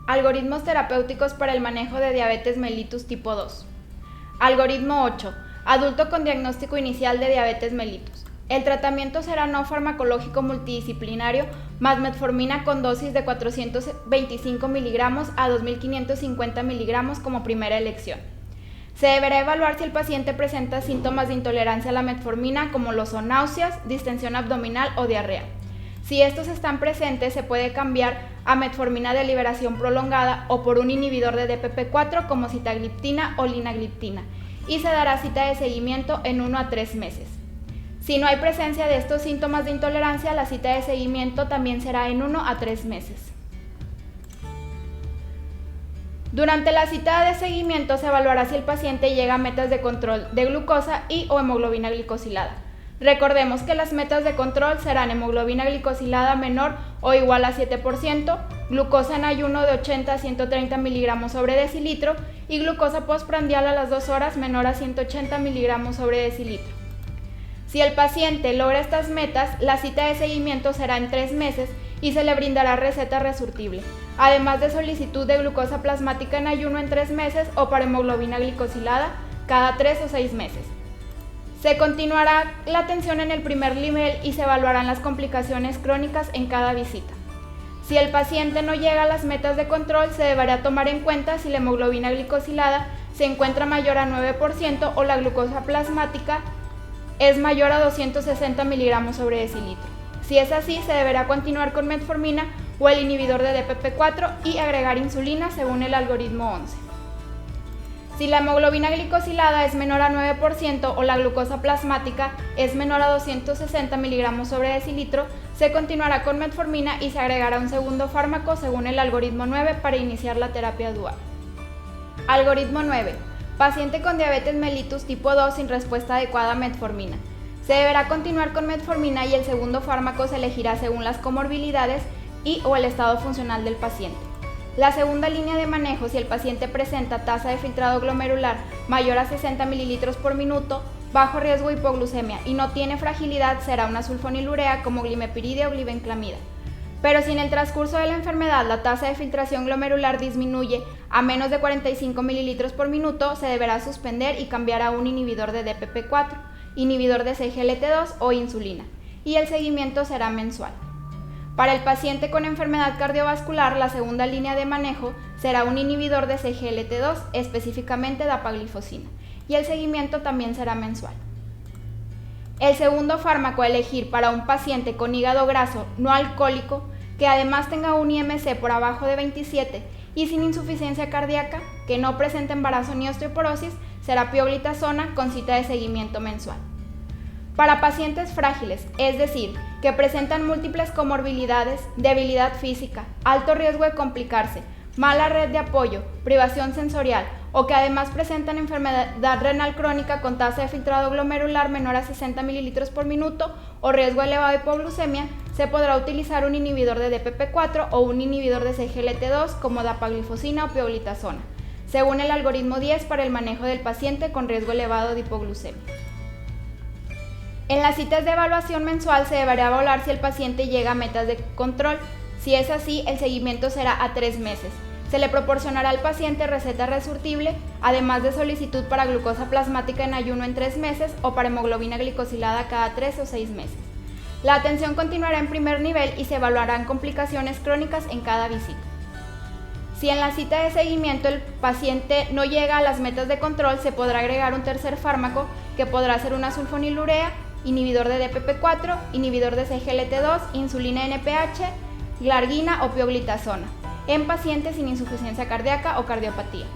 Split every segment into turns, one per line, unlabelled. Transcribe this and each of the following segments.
Algoritmos terapéuticos para el manejo de diabetes mellitus tipo 2. Algoritmo 8. Adulto con diagnóstico inicial de diabetes mellitus. El tratamiento será no farmacológico multidisciplinario más metformina con dosis de 425 miligramos a 2.550 miligramos como primera elección. Se deberá evaluar si el paciente presenta síntomas de intolerancia a la metformina como lo son náuseas, distensión abdominal o diarrea. Si estos están presentes, se puede cambiar a metformina de liberación prolongada o por un inhibidor de DPP-4 como sitagliptina o linagliptina y se dará cita de seguimiento en 1 a 3 meses. Si no hay presencia de estos síntomas de intolerancia, la cita de seguimiento también será en 1 a 3 meses. Durante la cita de seguimiento se evaluará si el paciente llega a metas de control de glucosa y o hemoglobina glicosilada. Recordemos que las metas de control serán hemoglobina glicosilada menor o igual a 7%, glucosa en ayuno de 80 a 130 miligramos sobre decilitro y glucosa postprandial a las 2 horas menor a 180 miligramos sobre decilitro. Si el paciente logra estas metas, la cita de seguimiento será en 3 meses y se le brindará receta resurtible, además de solicitud de glucosa plasmática en ayuno en 3 meses o para hemoglobina glicosilada cada 3 o 6 meses. Se continuará la atención en el primer nivel y se evaluarán las complicaciones crónicas en cada visita. Si el paciente no llega a las metas de control, se deberá tomar en cuenta si la hemoglobina glicosilada se encuentra mayor a 9% o la glucosa plasmática es mayor a 260 miligramos sobre decilitro. Si es así, se deberá continuar con metformina o el inhibidor de DPP-4 y agregar insulina según el algoritmo 11. Si la hemoglobina glicosilada es menor a 9% o la glucosa plasmática es menor a 260 miligramos sobre decilitro, se continuará con metformina y se agregará un segundo fármaco según el algoritmo 9 para iniciar la terapia dual. Algoritmo 9. Paciente con diabetes mellitus tipo 2 sin respuesta adecuada a metformina. Se deberá continuar con metformina y el segundo fármaco se elegirá según las comorbilidades y o el estado funcional del paciente. La segunda línea de manejo, si el paciente presenta tasa de filtrado glomerular mayor a 60 mililitros por minuto, bajo riesgo de hipoglucemia y no tiene fragilidad, será una sulfonilurea como glimepiride o glibenclamida. Pero si en el transcurso de la enfermedad la tasa de filtración glomerular disminuye a menos de 45 mililitros por minuto, se deberá suspender y cambiar a un inhibidor de DPP-4, inhibidor de SGLT2 o insulina, y el seguimiento será mensual. Para el paciente con enfermedad cardiovascular, la segunda línea de manejo será un inhibidor de SGLT2, específicamente dapaglifosina, y el seguimiento también será mensual. El segundo fármaco a elegir para un paciente con hígado graso no alcohólico, que además tenga un IMC por abajo de 27 y sin insuficiencia cardíaca, que no presente embarazo ni osteoporosis, será pioglitazona con cita de seguimiento mensual. Para pacientes frágiles, es decir, que presentan múltiples comorbilidades, debilidad física, alto riesgo de complicarse, mala red de apoyo, privación sensorial o que además presentan enfermedad renal crónica con tasa de filtrado glomerular menor a 60 mililitros por minuto o riesgo elevado de hipoglucemia, se podrá utilizar un inhibidor de DPP-4 o un inhibidor de SGLT2 como dapaglifosina o pioglitazona, según el algoritmo 10 para el manejo del paciente con riesgo elevado de hipoglucemia. En las citas de evaluación mensual se deberá evaluar si el paciente llega a metas de control. Si es así, el seguimiento será a 3 meses. Se le proporcionará al paciente receta resurtible, además de solicitud para glucosa plasmática en ayuno en 3 meses o para hemoglobina glicosilada cada 3 o 6 meses. La atención continuará en primer nivel y se evaluarán complicaciones crónicas en cada visita. Si en la cita de seguimiento el paciente no llega a las metas de control, se podrá agregar un tercer fármaco que podrá ser una sulfonilurea, inhibidor de DPP-4, inhibidor de SGLT2, insulina NPH, glargina o pioglitazona, en pacientes sin insuficiencia cardíaca o cardiopatía.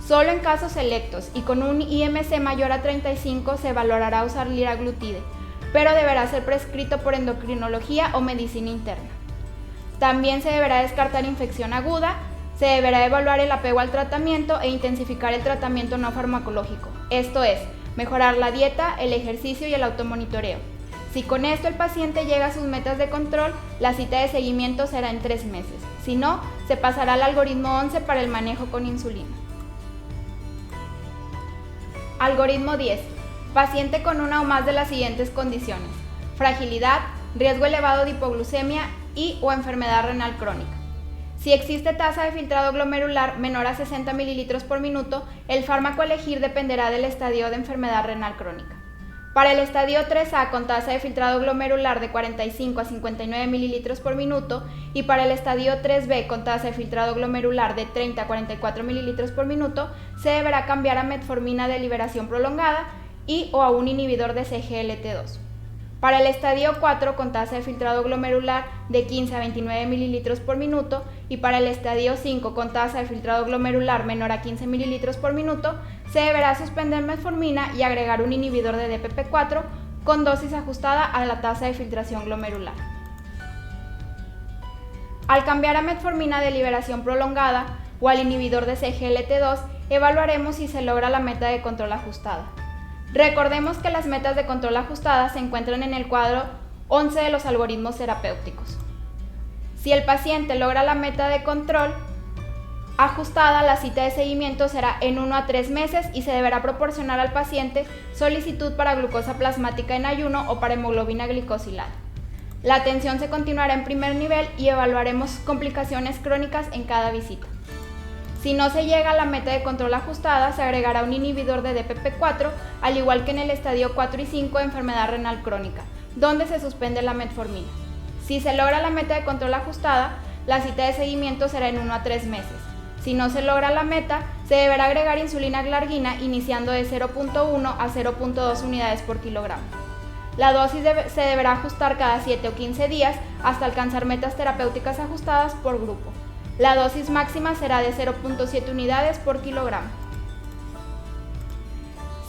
Solo en casos selectos y con un IMC mayor a 35 se valorará usar liraglutide, pero deberá ser prescrito por endocrinología o medicina interna. También se deberá descartar infección aguda, se deberá evaluar el apego al tratamiento e intensificar el tratamiento no farmacológico, esto es, mejorar la dieta, el ejercicio y el automonitoreo. Si con esto el paciente llega a sus metas de control, la cita de seguimiento será en 3 meses. Si no, se pasará al algoritmo 11 para el manejo con insulina. Algoritmo 10. Paciente con una o más de las siguientes condiciones: fragilidad, riesgo elevado de hipoglucemia y o enfermedad renal crónica. Si existe tasa de filtrado glomerular menor a 60 mililitros por minuto, el fármaco a elegir dependerá del estadio de enfermedad renal crónica. Para el estadio 3A con tasa de filtrado glomerular de 45 a 59 mililitros por minuto y para el estadio 3B con tasa de filtrado glomerular de 30 a 44 mililitros por minuto, se deberá cambiar a metformina de liberación prolongada y o a un inhibidor de CGLT2. Para el estadio 4 con tasa de filtrado glomerular de 15 a 29 mililitros por minuto y para el estadio 5 con tasa de filtrado glomerular menor a 15 mililitros por minuto, se deberá suspender metformina y agregar un inhibidor de DPP4 con dosis ajustada a la tasa de filtración glomerular. Al cambiar a metformina de liberación prolongada o al inhibidor de CGLT2, evaluaremos si se logra la meta de control ajustada. Recordemos que las metas de control ajustadas se encuentran en el cuadro 11 de los algoritmos terapéuticos. Si el paciente logra la meta de control ajustada, la cita de seguimiento será en 1 a 3 meses y se deberá proporcionar al paciente solicitud para glucosa plasmática en ayuno o para hemoglobina glicosilada. La atención se continuará en primer nivel y evaluaremos complicaciones crónicas en cada visita. Si no se llega a la meta de control ajustada, se agregará un inhibidor de DPP4, al igual que en el estadio 4 y 5 de enfermedad renal crónica, donde se suspende la metformina. Si se logra la meta de control ajustada, la cita de seguimiento será en 1 a 3 meses. Si no se logra la meta, se deberá agregar insulina glargina iniciando de 0.1 a 0.2 unidades por kilogramo. La dosis se deberá ajustar cada 7 o 15 días hasta alcanzar metas terapéuticas ajustadas por grupo. La dosis máxima será de 0.7 unidades por kilogramo.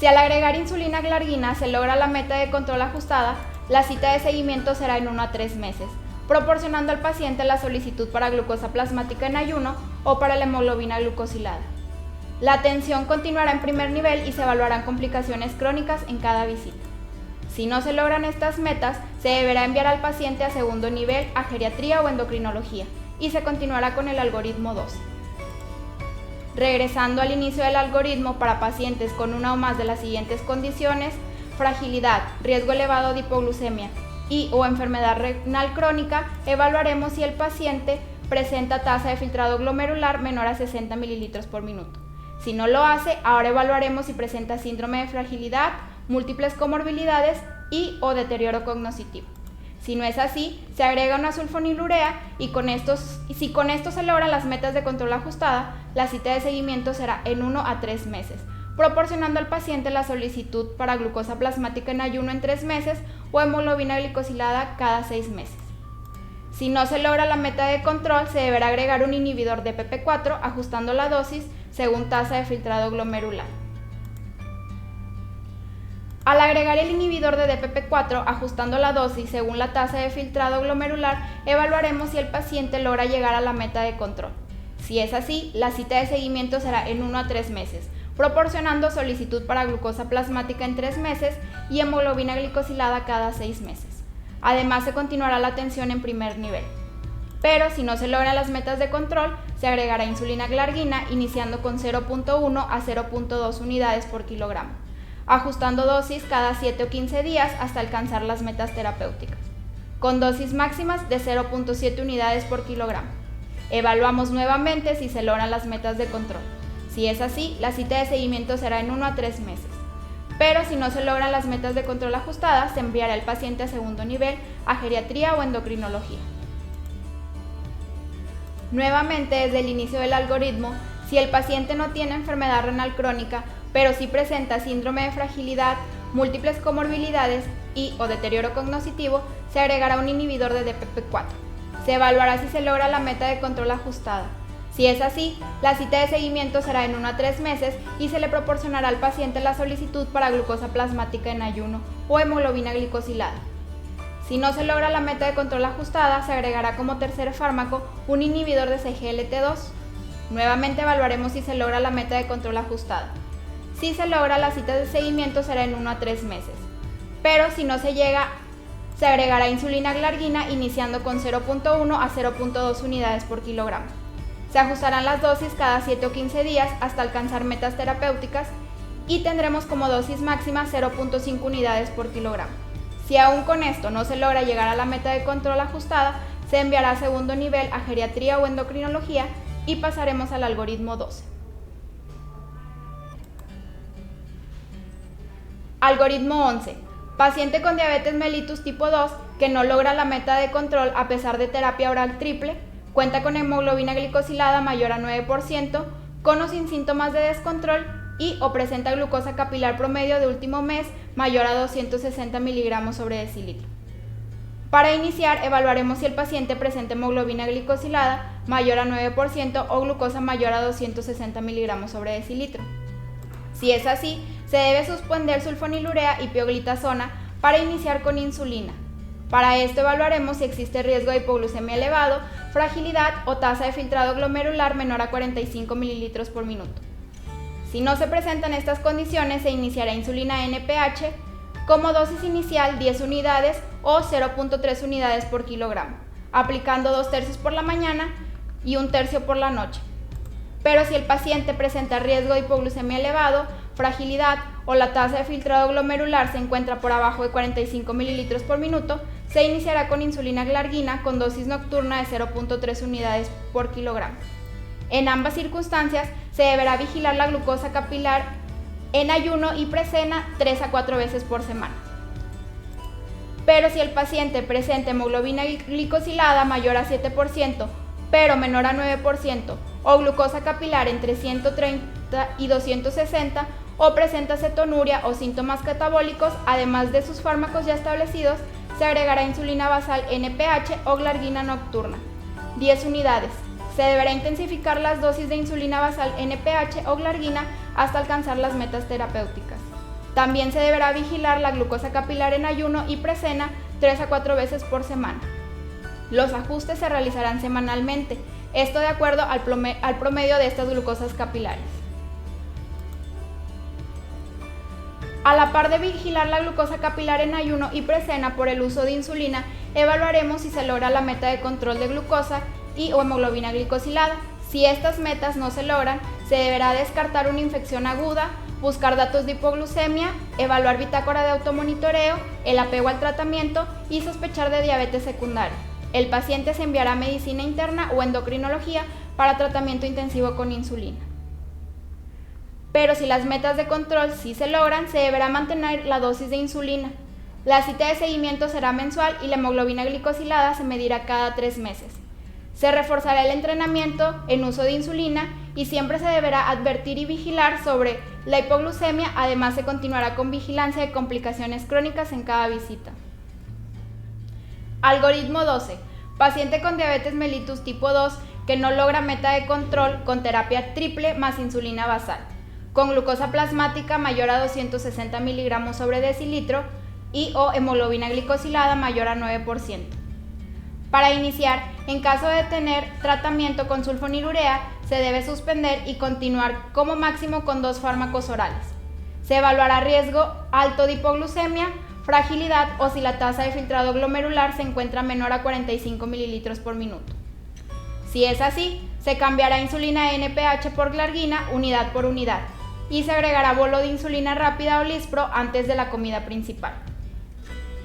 Si al agregar insulina glargina se logra la meta de control ajustada, la cita de seguimiento será en 1 a 3 meses, proporcionando al paciente la solicitud para glucosa plasmática en ayuno o para la hemoglobina glucosilada. La atención continuará en primer nivel y se evaluarán complicaciones crónicas en cada visita. Si no se logran estas metas, se deberá enviar al paciente a segundo nivel a geriatría o endocrinología y se continuará con el algoritmo 2. Regresando al inicio del algoritmo, para pacientes con una o más de las siguientes condiciones: fragilidad, riesgo elevado de hipoglucemia y o enfermedad renal crónica, evaluaremos si el paciente presenta tasa de filtrado glomerular menor a 60 mililitros por minuto. Si no lo hace, ahora evaluaremos si presenta síndrome de fragilidad, múltiples comorbilidades y o deterioro cognitivo. Si no es así, se agrega una sulfonilurea y si con esto se logran las metas de control ajustada, la cita de seguimiento será en 1 a 3 meses, proporcionando al paciente la solicitud para glucosa plasmática en ayuno en 3 meses o hemoglobina glicosilada cada 6 meses. Si no se logra la meta de control, se deberá agregar un inhibidor de DPP4 ajustando la dosis según tasa de filtrado glomerular. Al agregar el inhibidor de DPP4 ajustando la dosis según la tasa de filtrado glomerular, evaluaremos si el paciente logra llegar a la meta de control. Si es así, la cita de seguimiento será en 1 a 3 meses, proporcionando solicitud para glucosa plasmática en 3 meses y hemoglobina glicosilada cada 6 meses. Además, se continuará la atención en primer nivel. Pero si no se logran las metas de control, se agregará insulina glargina iniciando con 0.1 a 0.2 unidades por kilogramo, ajustando dosis cada 7 o 15 días hasta alcanzar las metas terapéuticas, con dosis máximas de 0.7 unidades por kilogramo. Evaluamos nuevamente si se logran las metas de control. Si es así, la cita de seguimiento será en 1 a 3 meses. Pero si no se logran las metas de control ajustadas, se enviará al paciente a segundo nivel a geriatría o endocrinología. Nuevamente, desde el inicio del algoritmo, si el paciente no tiene enfermedad renal crónica, pero sí presenta síndrome de fragilidad, múltiples comorbilidades y o deterioro cognitivo, se agregará un inhibidor de DPP4. Se evaluará si se logra la meta de control ajustada. Si es así, la cita de seguimiento será en 1 a 3 meses y se le proporcionará al paciente la solicitud para glucosa plasmática en ayuno o hemoglobina glicosilada. Si no se logra la meta de control ajustada, se agregará como tercer fármaco un inhibidor de CGLT2. Nuevamente evaluaremos si se logra la meta de control ajustada. Si se logra, la cita de seguimiento será en 1 a 3 meses. Pero si no se llega, se agregará insulina glargina iniciando con 0.1 a 0.2 unidades por kilogramo. Se ajustarán las dosis cada 7 o 15 días hasta alcanzar metas terapéuticas y tendremos como dosis máxima 0.5 unidades por kilogramo. Si aún con esto no se logra llegar a la meta de control ajustada, se enviará a segundo nivel a geriatría o endocrinología y pasaremos al algoritmo 12. Algoritmo 11. Paciente con diabetes mellitus tipo 2 que no logra la meta de control a pesar de terapia oral triple, cuenta con hemoglobina glicosilada mayor a 9%, con o sin síntomas de descontrol y o presenta glucosa capilar promedio de último mes mayor a 260 miligramos sobre decilitro. Para iniciar, evaluaremos si el paciente presenta hemoglobina glicosilada mayor a 9% o glucosa mayor a 260 miligramos sobre decilitro. Si es así, se debe suspender sulfonilurea y pioglitazona para iniciar con insulina. Para esto evaluaremos si existe riesgo de hipoglucemia elevado, fragilidad o tasa de filtrado glomerular menor a 45 mililitros por minuto. Si no se presentan estas condiciones, se iniciará insulina NPH como dosis inicial 10 unidades o 0.3 unidades por kilogramo, aplicando 2/3 por la mañana y 1/3 por la noche. Pero si el paciente presenta riesgo de hipoglucemia elevado, fragilidad o la tasa de filtrado glomerular se encuentra por abajo de 45 mililitros por minuto, se iniciará con insulina glargina con dosis nocturna de 0.3 unidades por kilogramo. En ambas circunstancias, se deberá vigilar la glucosa capilar en ayuno y precena 3 a 4 veces por semana. Pero si el paciente presenta hemoglobina glicosilada mayor a 7%, pero menor a 9%, o glucosa capilar entre 130 y 260, o presenta cetonuria o síntomas catabólicos, además de sus fármacos ya establecidos, se agregará insulina basal NPH o glargina nocturna, 10 unidades. Se deberá intensificar las dosis de insulina basal NPH o glargina hasta alcanzar las metas terapéuticas. También se deberá vigilar la glucosa capilar en ayuno y precena 3 a 4 veces por semana. Los ajustes se realizarán semanalmente, esto de acuerdo al promedio de estas glucosas capilares. A la par de vigilar la glucosa capilar en ayuno y precena por el uso de insulina, evaluaremos si se logra la meta de control de glucosa y o hemoglobina glicosilada. Si estas metas no se logran, se deberá descartar una infección aguda, buscar datos de hipoglucemia, evaluar bitácora de automonitoreo, el apego al tratamiento y sospechar de diabetes secundaria. El paciente se enviará a medicina interna o endocrinología para tratamiento intensivo con insulina. Pero si las metas de control sí se logran, se deberá mantener la dosis de insulina. La cita de seguimiento será mensual y la hemoglobina glicosilada se medirá cada 3 meses. Se reforzará el entrenamiento en uso de insulina y siempre se deberá advertir y vigilar sobre la hipoglucemia, además se continuará con vigilancia de complicaciones crónicas en cada visita. Algoritmo 12. Paciente con diabetes mellitus tipo 2 que no logra meta de control con terapia triple más insulina basal, con glucosa plasmática mayor a 260 miligramos sobre decilitro y o hemoglobina glicosilada mayor a 9%. Para iniciar, en caso de tener tratamiento con sulfonilurea, se debe suspender y continuar como máximo con 2 fármacos orales. Se evaluará riesgo alto de hipoglucemia, fragilidad o si la tasa de filtrado glomerular se encuentra menor a 45 mililitros por minuto. Si es así, se cambiará insulina NPH por glargina unidad por unidad y se agregará bolo de insulina rápida o Lispro antes de la comida principal.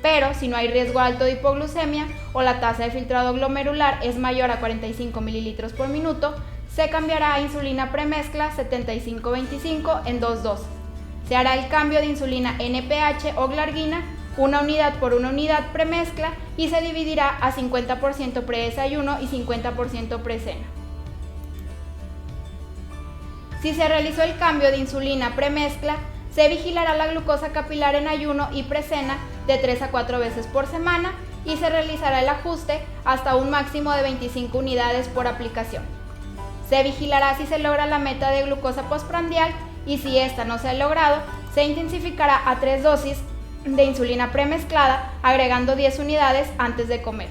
Pero si no hay riesgo alto de hipoglucemia o la tasa de filtrado glomerular es mayor a 45 mililitros por minuto, se cambiará a insulina premezcla 75-25 en 2 dosis. Se hará el cambio de insulina NPH o glargina, 1 unidad por 1 unidad premezcla y se dividirá a 50% predesayuno y 50% precena. Si se realizó el cambio de insulina premezcla, se vigilará la glucosa capilar en ayuno y precena de 3 a 4 veces por semana y se realizará el ajuste hasta un máximo de 25 unidades por aplicación. Se vigilará si se logra la meta de glucosa postprandial y si esta no se ha logrado, se intensificará a 3 dosis de insulina premezclada agregando 10 unidades antes de comer.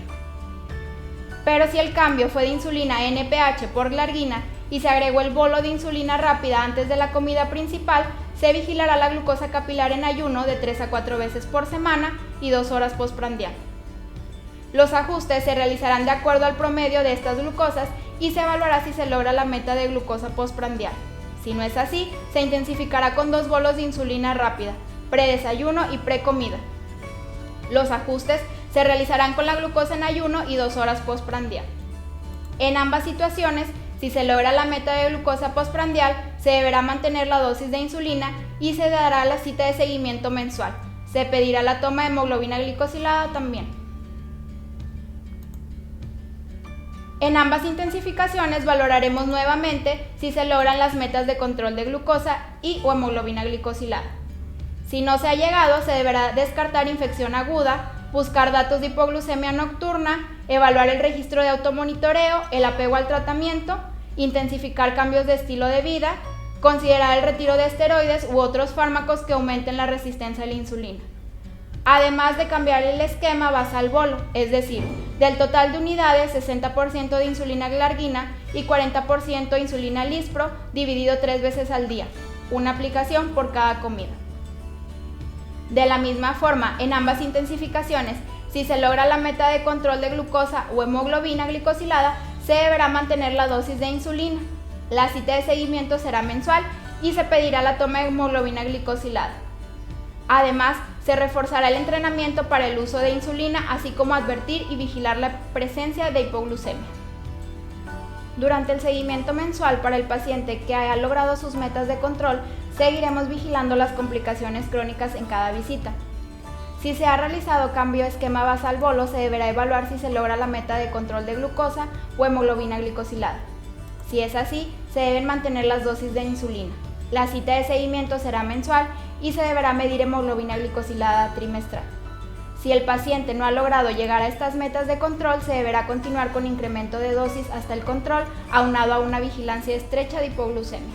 Pero si el cambio fue de insulina NPH por glargina y se agregó el bolo de insulina rápida antes de la comida principal, se vigilará la glucosa capilar en ayuno de 3 a 4 veces por semana y 2 horas postprandial. Los ajustes se realizarán de acuerdo al promedio de estas glucosas y se evaluará si se logra la meta de glucosa postprandial. Si no es así, se intensificará con 2 bolos de insulina rápida, predesayuno y precomida. Los ajustes se realizarán con la glucosa en ayuno y 2 horas postprandial. En ambas situaciones, si se logra la meta de glucosa postprandial, se deberá mantener la dosis de insulina y se dará la cita de seguimiento mensual. Se pedirá la toma de hemoglobina glicosilada también. En ambas intensificaciones valoraremos nuevamente si se logran las metas de control de glucosa y o hemoglobina glicosilada. Si no se ha llegado, se deberá descartar infección aguda, buscar datos de hipoglucemia nocturna, evaluar el registro de automonitoreo, el apego al tratamiento, intensificar cambios de estilo de vida, considerar el retiro de esteroides u otros fármacos que aumenten la resistencia a la insulina. Además de cambiar el esquema basal-bolo, es decir, del total de unidades, 60% de insulina glargina y 40% de insulina lispro, dividido 3 veces al día, una aplicación por cada comida. De la misma forma, en ambas intensificaciones, si se logra la meta de control de glucosa o hemoglobina glicosilada, se deberá mantener la dosis de insulina. La cita de seguimiento será mensual y se pedirá la toma de hemoglobina glicosilada. Además, se reforzará el entrenamiento para el uso de insulina, así como advertir y vigilar la presencia de hipoglucemia. Durante el seguimiento mensual para el paciente que haya logrado sus metas de control, seguiremos vigilando las complicaciones crónicas en cada visita. Si se ha realizado cambio de esquema basal-bolo, se deberá evaluar si se logra la meta de control de glucosa o hemoglobina glicosilada. Si es así, se deben mantener las dosis de insulina. La cita de seguimiento será mensual y se deberá medir hemoglobina glicosilada trimestral. Si el paciente no ha logrado llegar a estas metas de control, se deberá continuar con incremento de dosis hasta el control, aunado a una vigilancia estrecha de hipoglucemia.